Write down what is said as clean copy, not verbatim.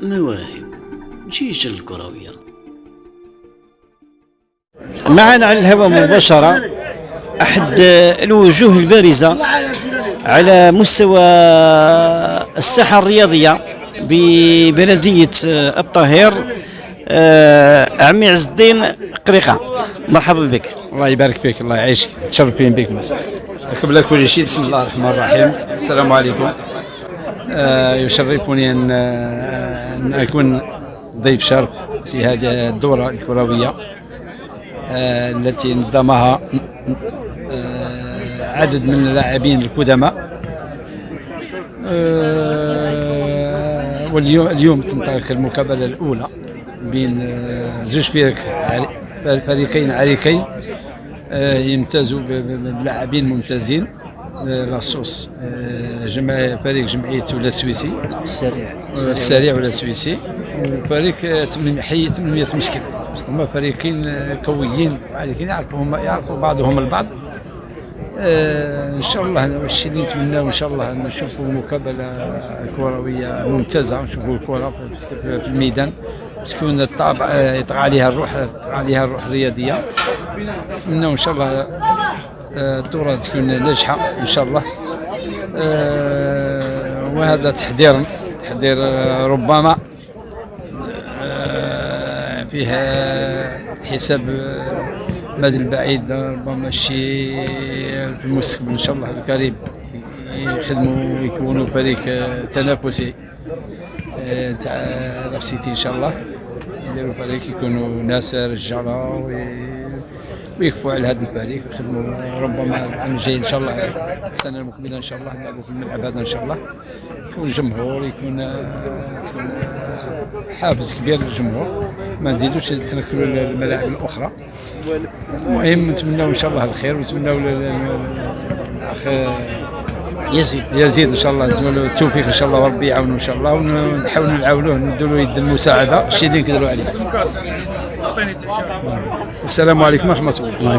مواهب جيش الكروية. معنا على الهواء مباشرة أحد الوجوه البارزة على مستوى الساحة الرياضية ببلدية الطاهر، عمي عز الدين قريقة. مرحبا بك. الله يبارك فيك، الله يعيشك، تشرفين بك. قبل كل شيء بسم الله الرحمن الرحيم، السلام عليكم. يشرفني أن أكون ضيف شرف في هذه الدورة الكروية التي نظمها عدد من اللاعبين القدماء. واليوم تنطلق المقابلة الأولى بين زوج فريقين عريقين يمتازوا بلاعبين ممتازين. لاصوص فريق جمعية ولا السويسي السريع ولا السويسي، وفريق حي 800 مسكن. هما فريقين قويين عريقين، يعرفوا بعضهم البعض. ان شاء الله الشيء اللي نتمناه ان شاء الله نشوفوا مقابله كرويه ممتازه، ونشوفوا الكره في الميدان تكون الطابع يطغى عليها الروح الرياضيه. نتمنى ان شاء الله الدوره تكون ناجحه ان شاء الله. وهذا تحضير ربما فيها حساب مدى البعيد، ربما شيء في المستقبل ان شاء الله القريب يخدموا ويكونوا فريق تنافسي تاع لابسيتي ان شاء الله. يديروا فريق يكونوا ناس رجاله ويكفوا على هذا الفريق ويخدموا. ربما العام الجاي ان شاء الله، السنه المقبله ان شاء الله نلعبوا في الملعب هذا ان شاء الله. يكون الجمهور، تكون حافز كبير للجمهور، ما نزيدوش نتنكروا الملاعب الاخرى. المهم نتمناو ان شاء الله الخير، ونتمناو للاخ يزيد ان شاء الله نتمنى التوفيق ان شاء الله، وربي يعاونه ان شاء الله، ونحاولوا نعاونوه نديروا له يد المساعده الشيء اللي نقدروا عليه. السلام عليكم ورحمه الله.